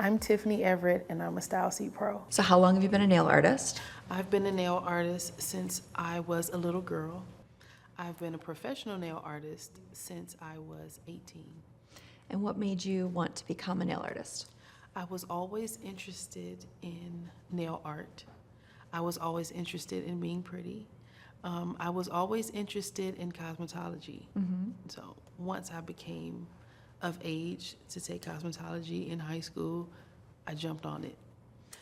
I'm Tiffany Everett, and I'm a StyleSeat Pro. So how long have you been a nail artist? I've been a nail artist since I was a little girl. I've been a professional nail artist since I was 18. And what made you want to become a nail artist? I was always interested in nail art. I was always interested in being pretty. I was always interested in cosmetology. So once I became of age to take cosmetology in high school, I jumped on it.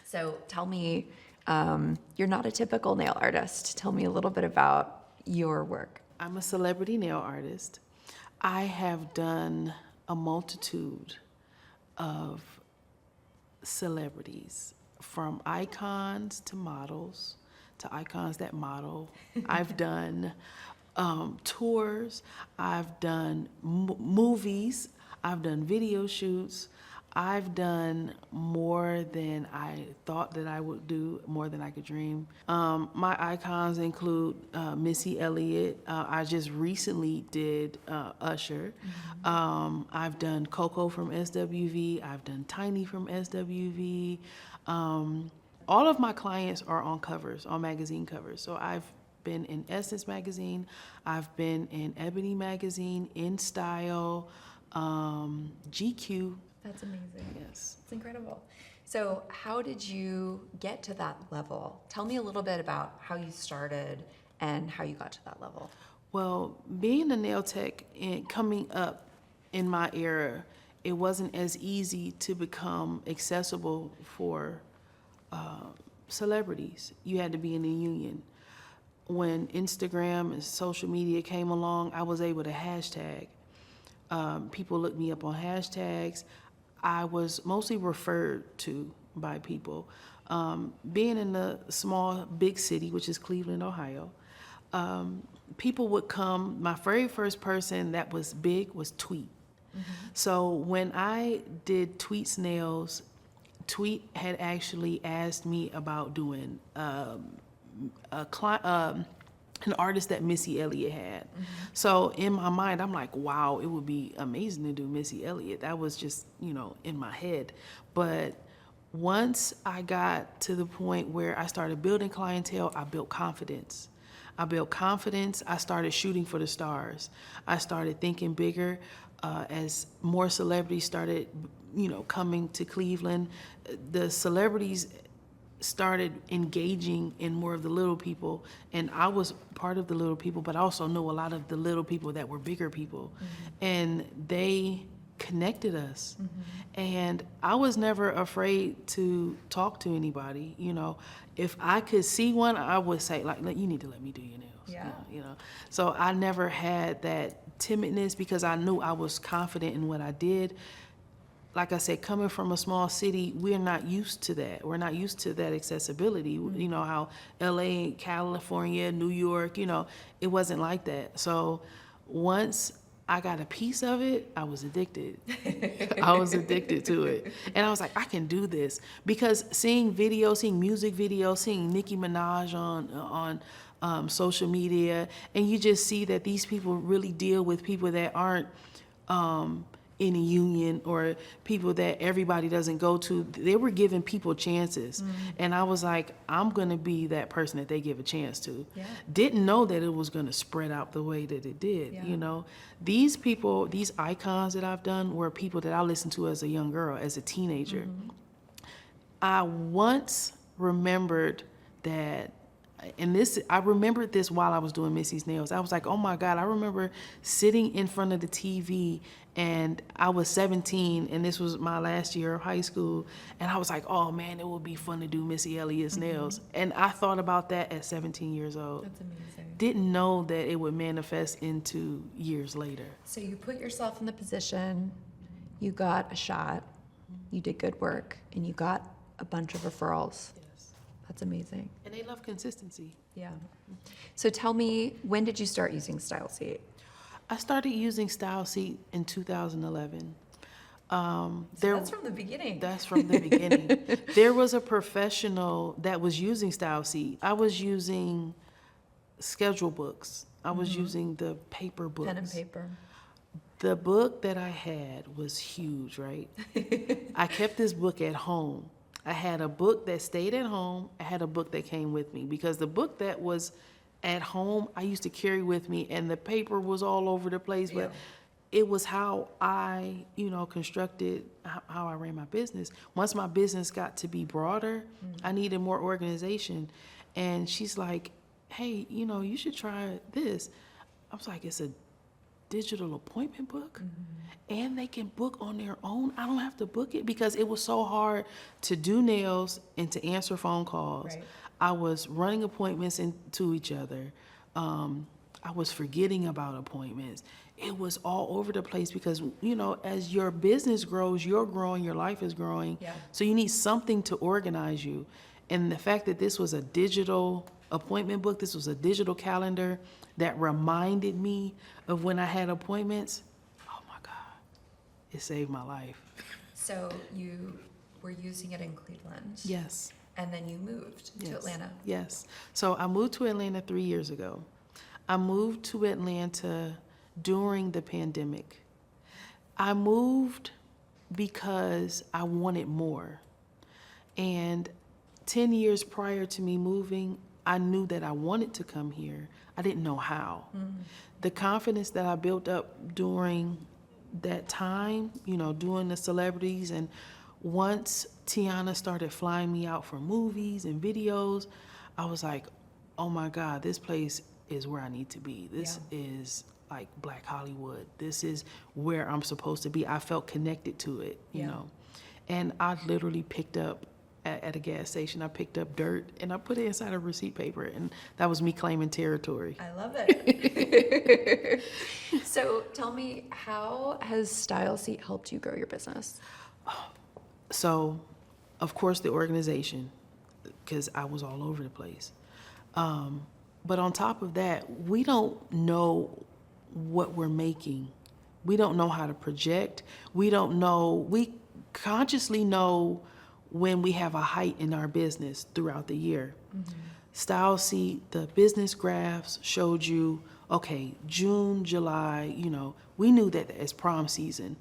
So tell me, you're not a typical nail artist. Tell me a little bit about your work. I'm a celebrity nail artist. I have done a multitude of celebrities, from icons to models, to icons that model. I've done tours, I've done movies, I've done video shoots. I've done more than I thought that I would do, more than I could dream. My icons include Missy Elliot. I just recently did Usher. I've done Coko from SWV. I've done Tiny from SWV. All of my clients are on covers, on magazine covers. So I've been in Essence magazine. I've been in Ebony magazine, In Style, GQ. That's amazing. Yes. It's incredible. So how did you get to that level? Tell me a little bit about how you started and how you got to that level. Well, being a nail tech and coming up in my era, it wasn't as easy to become accessible for celebrities. You had to be in a union. When Instagram and social media came along, I was able to hashtag. People looked me up on hashtags. I was mostly referred to by people. Being in a small, big city, which is Cleveland, Ohio, people would come. My very first person that was big was Tweet. So when I did Tweet's nails, Tweet had actually asked me about doing an artist that Missy Elliot had. So in my mind, I'm like, wow, it would be amazing to do Missy Elliot. That was just, in my head. But once I got to the point where I started building clientele, I built confidence. I started shooting for the stars. I started thinking bigger as more celebrities started, coming to Cleveland. The celebrities started engaging in more of the little people, and I was part of the little people, but I also know a lot of the little people that were bigger people, and they connected us. And I was never afraid to talk to anybody. If I could see one, I would say, like, you need to let me do your nails. Yeah. So I never had that timidness because I knew I was confident in what I did. Like I said, coming from a small city, we're not used to that. We're not used to that accessibility. You know how LA, California, New York, it wasn't like that. So once I got a piece of it, I was addicted. I was addicted to it. And I was like, I can do this. Because seeing videos, seeing music videos, seeing Nicki Minaj on social media, and you just see that these people really deal with people that aren't in a union or people that everybody doesn't go to. They were giving people chances. And I was like, I'm going to be that person that they give a chance to. Didn't know that it was going to spread out the way that it did. These people, these icons that I've done were people that I listened to as a young girl, as a teenager. I once remembered that, and I remembered this while I was doing Missy's nails. I was like, oh my God, I remember sitting in front of the TV, and I was 17, and this was my last year of high school, and I was like, oh man, it would be fun to do Missy Elliott's nails. And I thought about that at 17 years old. That's amazing. Didn't know that it would manifest into years later. So you put yourself in the position, you got a shot, you did good work, and you got a bunch of referrals. That's amazing. And they love consistency. Yeah. So tell me, when did you start using StyleSeat? I started using StyleSeat in 2011. That's from the beginning. That's from the beginning. There was a professional that was using StyleSeat. I was using schedule books. I was using the paper books. Pen and paper. The book that I had was huge, right? I kept this book at home. I had a book that stayed at home. I had a book that came with me because the book that was at home, I used to carry with me, and the paper was all over the place, but it was how I, constructed how I ran my business. Once my business got to be broader, I needed more organization. And she's like, hey, you should try this. I was like, it's a digital appointment book, and they can book on their own. I don't have to book it, because it was so hard to do nails and to answer phone calls. Right. I was running appointments into each other. I was forgetting about appointments. It was all over the place because, as your business grows, you're growing, your life is growing. Yeah. So you need something to organize you. And the fact that this was a digital appointment book, this was a digital calendar that reminded me of when I had appointments, oh my God, it saved my life. So you were using it in Cleveland. Yes. And then you moved to Atlanta. Yes. So I moved to Atlanta 3 years ago. I moved to Atlanta during the pandemic. I moved because I wanted more. And 10 years prior to me moving, I knew that I wanted to come here. I didn't know how. The confidence that I built up during that time, doing the celebrities, and once Tiana started flying me out for movies and videos, I was like, oh my God, this place is where I need to be. This is like Black Hollywood. This is where I'm supposed to be. I felt connected to it, you know. And I literally picked up at a gas station, I picked up dirt and I put it inside a receipt paper, and that was me claiming territory. I love it. So tell me, how has StyleSeat helped you grow your business? So, of course, the organization, because I was all over the place. But on top of that, we don't know what we're making. We don't know how to project. We consciously know when we have a height in our business throughout the year. StyleSeat, the business graphs showed you, okay, June, July, we knew that it's prom season,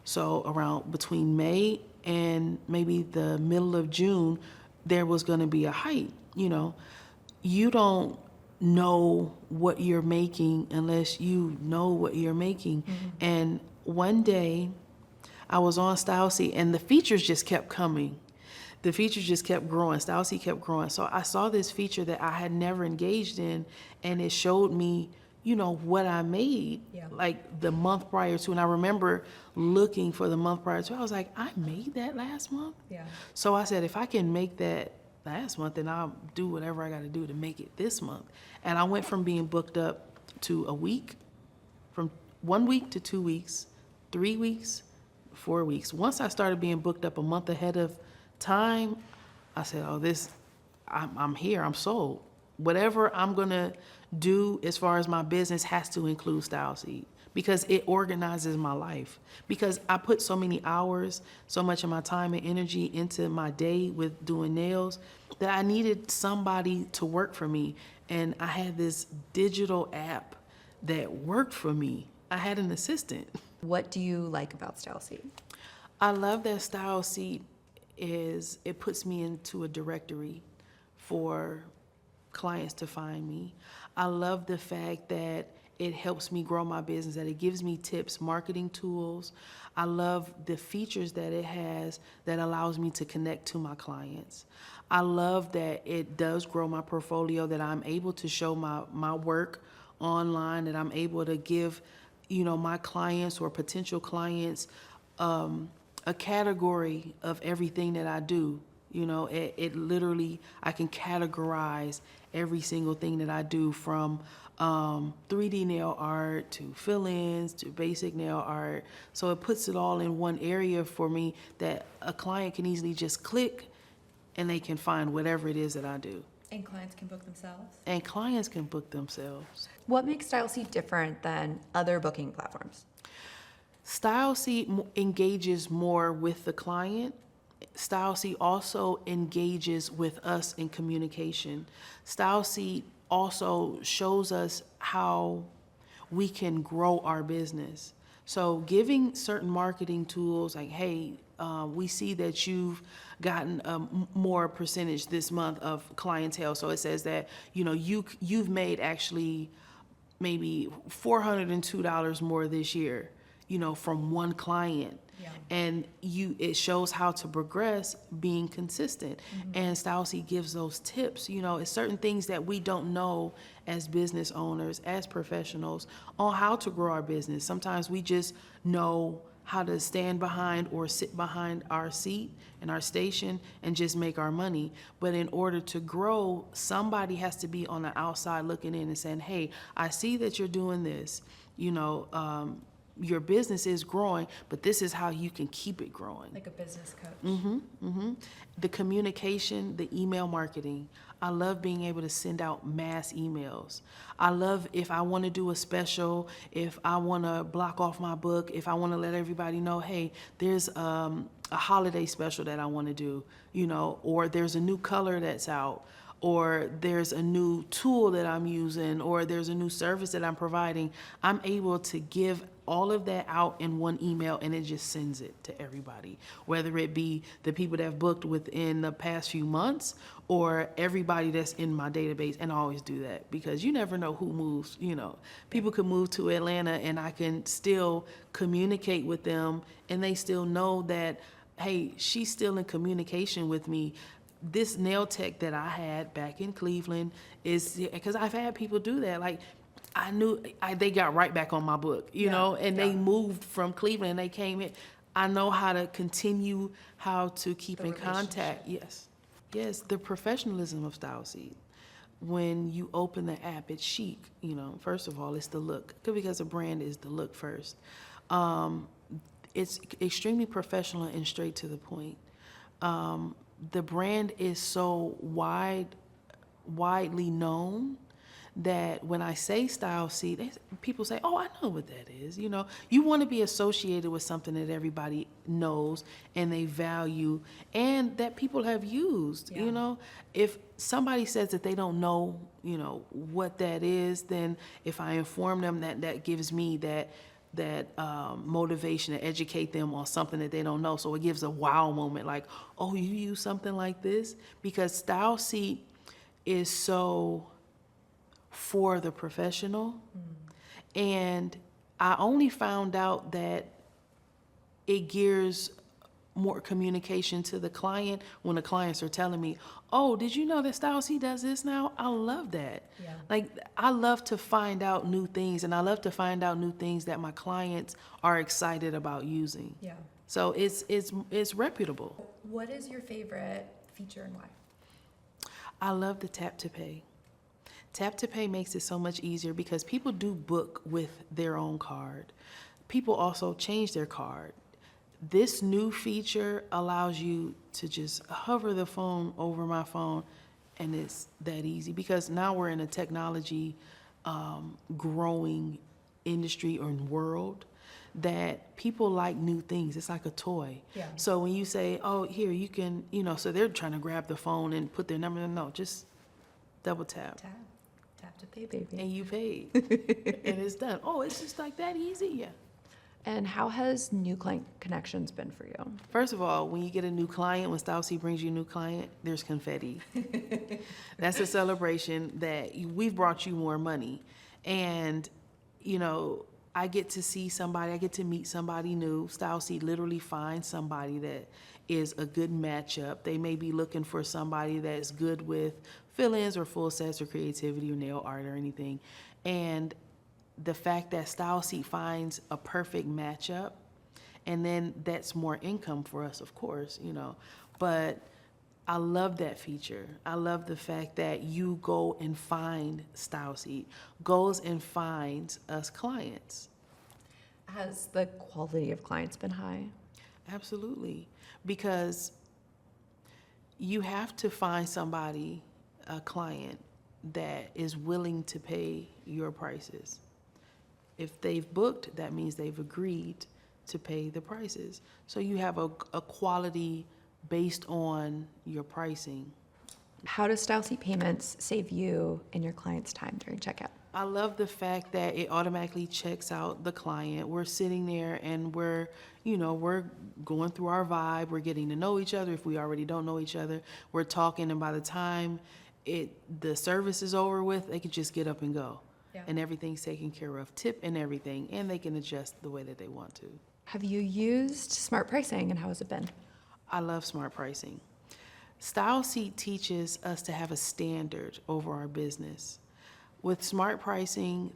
so around between May and maybe the middle of June, there was gonna be a height, You don't know what you're making unless you know what you're making. And one day, I was on StyleSeat and the features just kept coming. The features just kept growing. StyleSeat kept growing. So I saw this feature that I had never engaged in, and it showed me, what I made like the month prior to. And I remember looking for the month prior to. I was like, I made that last month? So I said, if I can make that last month, then I'll do whatever I got to do to make it this month. And I went from being booked up to a week, from 1 week to 2 weeks, 3 weeks, 4 weeks. Once I started being booked up a month ahead of time, I said, oh, I'm here, I'm sold. Whatever I'm gonna do as far as my business has to include StyleSeat, because it organizes my life. Because I put so many hours, so much of my time and energy into my day with doing nails, that I needed somebody to work for me. And I had this digital app that worked for me. I had an assistant. What do you like about StyleSeat? I love that StyleSeat it puts me into a directory for clients to find me. I love the fact that it helps me grow my business, that it gives me tips, marketing tools. I love the features that it has that allows me to connect to my clients. I love that it does grow my portfolio, that I'm able to show my work online, that I'm able to give my clients or potential clients a category of everything that I do. It literally, I can categorize every single thing that I do, from 3D nail art to fill-ins to basic nail art. So it puts it all in one area for me that a client can easily just click and they can find whatever it is that I do. And clients can book themselves? And clients can book themselves. What makes StyleSeat different than other booking platforms? StyleSeat engages more with the client. StyleSeat also engages with us in communication. StyleSeat also shows us how we can grow our business. So giving certain marketing tools like, hey, we see that you've gotten more percentage this month of clientele. So it says that, you've made actually maybe $402 more this year, from one client. Yeah. And it shows how to progress being consistent. And StyleSeat gives those tips. It's certain things that we don't know as business owners, as professionals, on how to grow our business. Sometimes we just know how to stand behind or sit behind our seat and our station and just make our money. But in order to grow, somebody has to be on the outside looking in and saying, hey, I see that you're doing this. Your business is growing, but this is how you can keep it growing. Like a business coach. The communication, the email marketing. I love being able to send out mass emails. I love if I want to do a special, if I want to block off my book, if I want to let everybody know, hey, there's a holiday special that I want to do, or there's a new color that's out, or there's a new tool that I'm using, or there's a new service that I'm providing. I'm able to give all of that out in one email, and it just sends it to everybody, whether it be the people that have booked within the past few months or everybody that's in my database. And I always do that because you never know who moves. People could move to Atlanta and I can still communicate with them, and they still know that, hey, she's still in communication with me. This nail tech that I had back in Cleveland is because I've had people do that. Like, I knew they got right back on my book, and they moved from Cleveland and they came in. I know how to continue, how to keep in contact. Yes, the professionalism of StyleSeat. When you open the app, it's chic. First of all, it's the look, because the brand is the look first. It's extremely professional and straight to the point. The brand is so widely known that when I say StyleSeat, people say, oh, I know what that is. You want to be associated with something that everybody knows and they value and that people have used. Yeah. If somebody says that they don't know, what that is, then if I inform them, that gives me that motivation to educate them on something that they don't know. So it gives a wow moment, like, oh, you use something like this? Because StyleSeat is so for the professional. And I only found out that it gears more communication to the client when the clients are telling me, oh, did you know that StyleSeat does this now? I love that. Yeah. Like, I love to find out new things, and I love to find out new things that my clients are excited about using. Yeah. So it's reputable. What is your favorite feature and why? I love the tap to pay. Tap to pay makes it so much easier because people do book with their own card. People also change their card. This new feature allows you to just hover the phone over my phone, and it's that easy because now we're in a technology growing industry or world that people like new things. It's like a toy. Yeah. So when you say, oh, here, you can, so they're trying to grab the phone and put their number in. No, just double tap. Tap to pay, baby. And you paid. And it's done. Oh, it's just like that easy? Yeah. And how has new client connections been for you? First of all, when you get a new client, when StyleSeat brings you a new client, there's confetti. That's a celebration that we've brought you more money. And, I get to see somebody, I get to meet somebody new. StyleSeat literally finds somebody that is a good matchup. They may be looking for somebody that's good with fill-ins or full sets or creativity or nail art or anything. And the fact that StyleSeat finds a perfect matchup, and then that's more income for us, of course, But I love that feature. I love the fact that you go and find StyleSeat, goes and finds us clients. Has the quality of clients been high? Absolutely. Because you have to find somebody, a client, that is willing to pay your prices. If they've booked, that means they've agreed to pay the prices. So you have a quality based on your pricing. How does StyleSeat Payments save you and your clients time during checkout? I love the fact that it automatically checks out the client. We're sitting there and we're going through our vibe. We're getting to know each other. If we already don't know each other, we're talking, and by the time the service is over with, they can just get up and go. Yeah. And everything's taken care of, tip and everything, and they can adjust the way that they want to. Have you used smart pricing, and how has it been? I love smart pricing. StyleSeat teaches us to have a standard over our business. With smart pricing,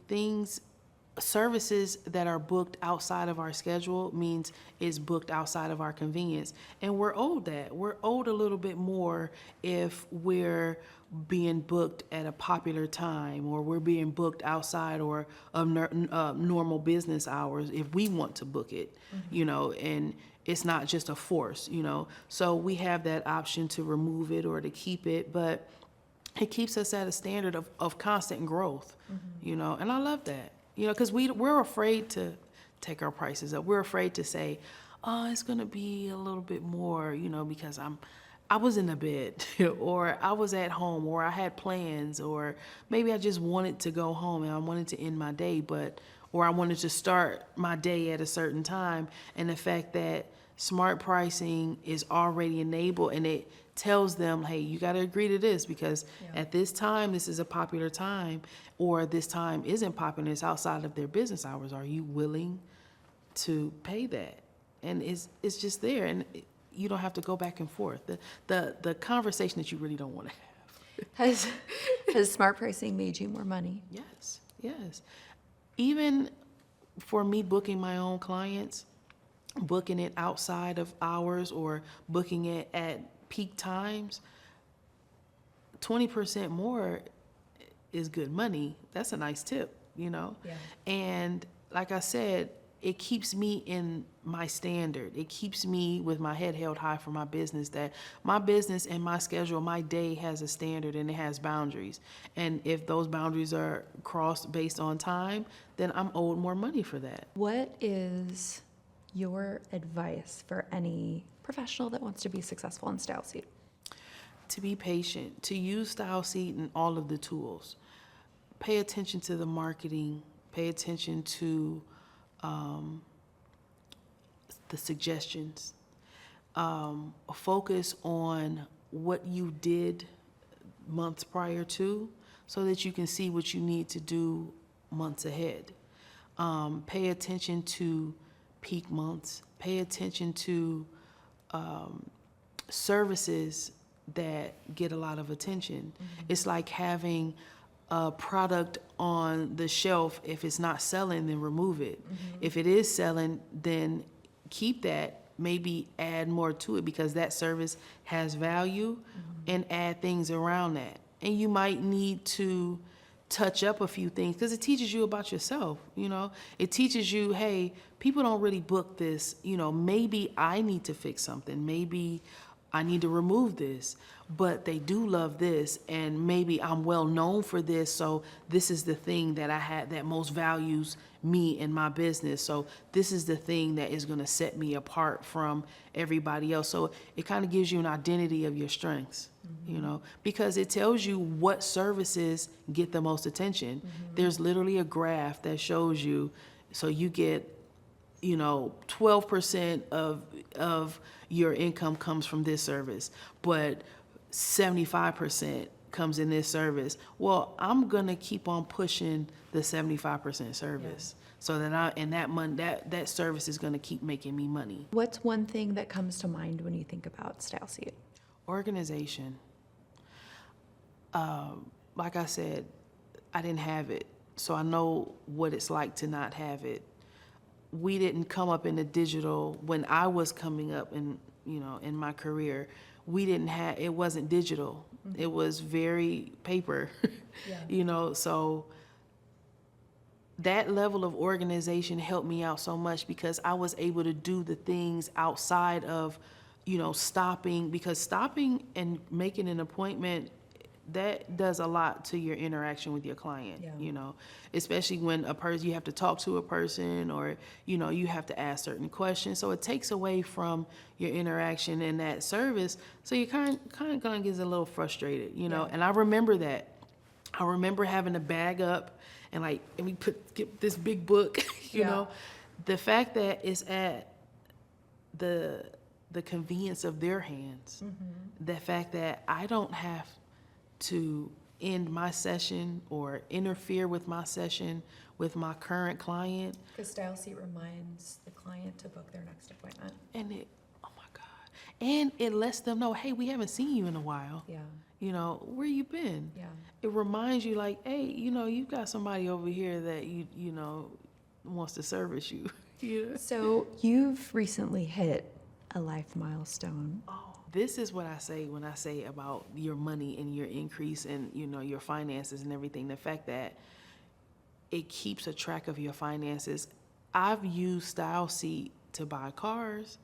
services that are booked outside of our schedule means it's booked outside of our convenience. And we're owed that. We're owed a little bit more if we're being booked at a popular time, or we're being booked outside or of normal business hours if we want to book it, and it's not just a force, So we have that option to remove it or to keep it, but it keeps us at a standard of constant growth, and I love that, because we're afraid to take our prices up. We're afraid to say, oh, it's going to be a little bit more, because I was in the bed or I was at home, or I had plans, or maybe I just wanted to go home and I wanted to end my day, or I wanted to start my day at a certain time. And the fact that smart pricing is already enabled, and it tells them, hey, you got to agree to this, because at this time, this is a popular time, or this time isn't popular, it's outside of their business hours. Are you willing to pay that? And it's just there, and you don't have to go back and forth. The conversation that you really don't want to have. Has smart pricing made you more money? Yes. Even for me booking my own clients, booking it outside of hours or booking it at peak times, 20% more is good money. That's a nice tip, Yeah. And like I said, it keeps me in my standard. It keeps me with my head held high for my business, that my business and my schedule, my day has a standard and it has boundaries. And if those boundaries are crossed based on time, then I'm owed more money for that. What is your advice for any professional that wants to be successful in StyleSeat? To be patient, to use StyleSeat and all of the tools. Pay attention to the marketing, pay attention to the suggestions. Focus on what you did months prior to, so that you can see what you need to do months ahead. Pay attention to peak months. Pay attention to services that get a lot of attention. It's like having a product on the shelf. If it's not selling, then remove it. If it is selling, then keep that, maybe add more to it, because that service has value, and add things around that. And you might need to touch up a few things, because it teaches you about yourself. It teaches you, hey, people don't really book this, maybe I need to fix something, maybe I need to remove this, but they do love this, and maybe I'm well known for this, so this is the thing that I had that most values me and my business, so this is the thing that is going to set me apart from everybody else. So it kind of gives you an identity of your strengths, because it tells you what services get the most attention. There's literally a graph that shows you, so you get 12% of your income comes from this service, but 75% comes in this service. Well, I'm gonna keep on pushing the 75% service, so that that service is gonna keep making me money. What's one thing that comes to mind when you think about StyleSeat? Organization. Like I said, I didn't have it, so I know what it's like to not have it. We didn't come up in the digital when I was coming up in my career. It wasn't digital. It was very paper, so that level of organization helped me out so much, because I was able to do the things outside of, stopping, because stopping and making an appointment, that does a lot to your interaction with your client, especially when you have to talk to a person, or, you have to ask certain questions. So it takes away from your interaction in that service. So you kind of gets a little frustrated, and I remember that. I remember having to bag up and we get this big book, you Yeah. know. The fact that it's at the convenience of their hands, the fact that I don't have to end my session or interfere with my session with my current client. Because StyleSeat reminds the client to book their next appointment. And oh my God. And it lets them know, hey, we haven't seen you in a while. Yeah. You know, where you been? Yeah. It reminds you like, hey, you know, you've got somebody over here that you know, wants to service you. Yeah. So you've recently hit a life milestone. Oh, this is what I say when I say about your money and your increase and, you know, your finances and everything. The fact that it keeps a track of your finances. I've used StyleSeat to buy cars.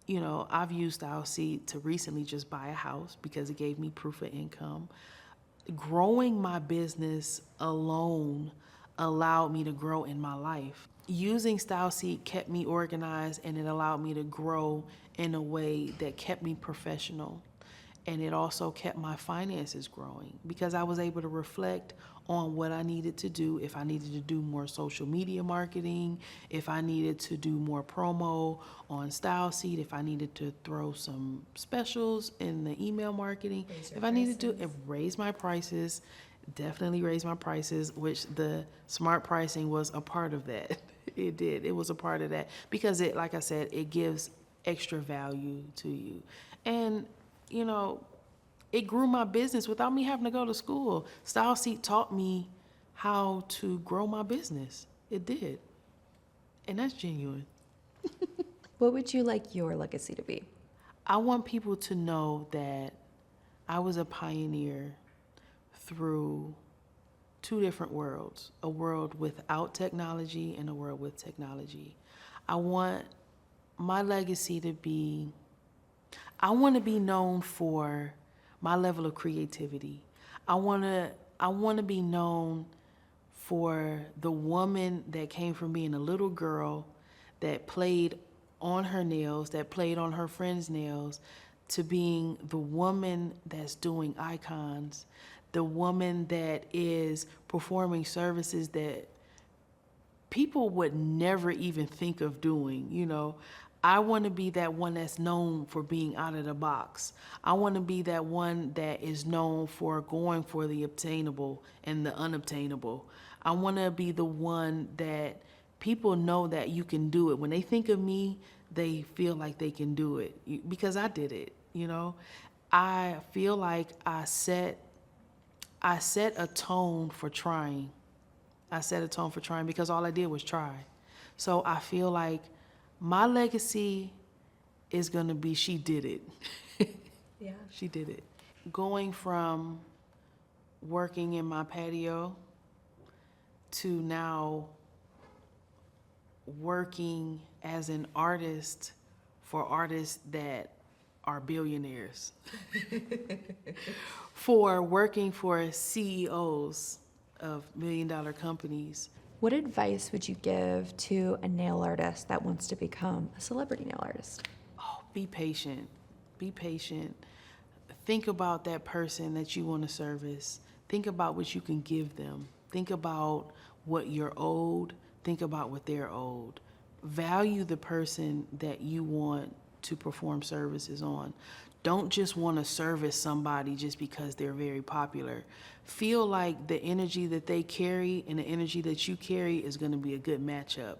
You know, I've used StyleSeat to recently just buy a house because it gave me proof of income. Growing my business alone allowed me to grow in my life. Using StyleSeat kept me organized, and it allowed me to grow in a way that kept me professional. And it also kept my finances growing because I was able to reflect on what I needed to do. If I needed to do more social media marketing, if I needed to do more promo on StyleSeat, if I needed to throw some specials in the email marketing, if I needed to raise my prices, definitely raise my prices, which the smart pricing was a part of that. It did. It was a part of that because it, like I said, it gives extra value to you. And, you know, it grew my business without me having to go to school. StyleSeat taught me how to grow my business. It did. And that's genuine. What would you like your legacy to be? I want people to know that I was a pioneer through two different worlds, a world without technology and a world with technology. I want my legacy to be, I want to be known for my level of creativity. I want to be known for the woman that came from being a little girl that played on her nails, that played on her friends' nails, to being the woman that's doing icons, the woman that is performing services that people would never even think of doing, you know. I want to be that one that's known for being out of the box. I want to be that one that is known for going for the obtainable and the unobtainable. I want to be the one that people know that you can do it. When they think of me, they feel like they can do it because I did it, you know. I feel like I set a tone for trying. I set a tone for trying because all I did was try. So I feel like my legacy is going to be she did it. Yeah. She did it. Going from working in my patio to now working as an artist for artists that are billionaires. For working for CEOs of million-dollar companies. What advice would you give to a nail artist that wants to become a celebrity nail artist? Oh, be patient. Be patient. Think about that person that you want to service. Think about what you can give them. Think about what you're owed. Think about what they're owed. Value the person that you want to perform services on. Don't just want to service somebody just because they're very popular. Feel like the energy that they carry and the energy that you carry is going to be a good matchup.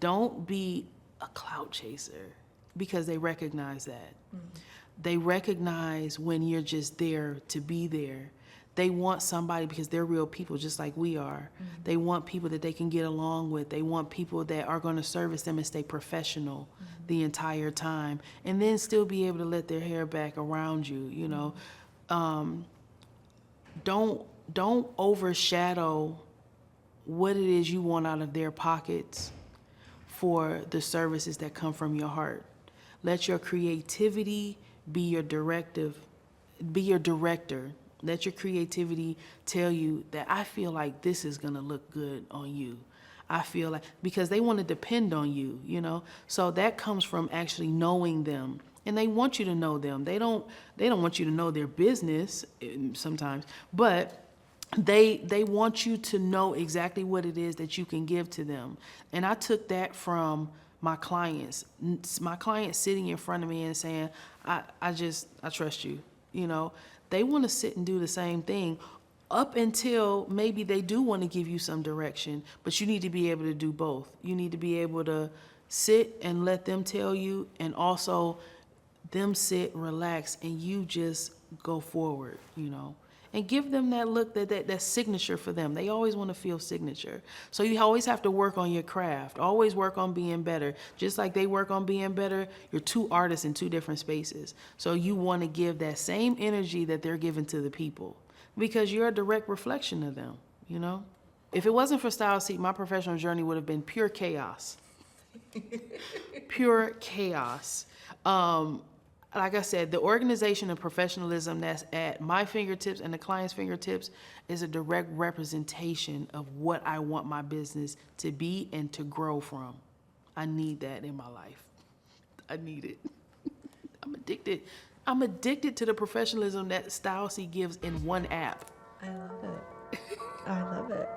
Don't be a clout chaser because they recognize that. They recognize when you're just there to be there. They want somebody because they're real people just like we are. They want people that they can get along with. They want people that are going to service them and stay professional the entire time and then still be able to let their hair back around you, you know. Don't overshadow what it is you want out of their pockets for the services that come from your heart. Let your creativity be your directive, be your director. Let your creativity tell you that I feel like this is gonna look good on you. I feel like, because they want to depend on you, you know? So that comes from actually knowing them. And they want you to know them. They don't want you to know their business sometimes, but they want you to know exactly what it is that you can give to them. And I took that from my clients. My clients sitting in front of me and saying, I trust you. You know, they want to sit and do the same thing up until maybe they do want to give you some direction, but you need to be able to do both. You need to be able to sit and let them tell you, and also them sit, relax, and you just go forward, you know, and give them that look, that signature for them. They always want to feel signature. So you always have to work on your craft, always work on being better. Just like they work on being better, you're two artists in two different spaces. So you want to give that same energy that they're giving to the people, because you're a direct reflection of them, you know? If it wasn't for StyleSeat, my professional journey would have been pure chaos. Pure chaos. Like I said, the organization and professionalism that's at my fingertips and the client's fingertips is a direct representation of what I want my business to be and to grow from. I need that in my life. I need it. I'm addicted. I'm addicted to the professionalism that StyleSeat gives in one app. I love it. I love it.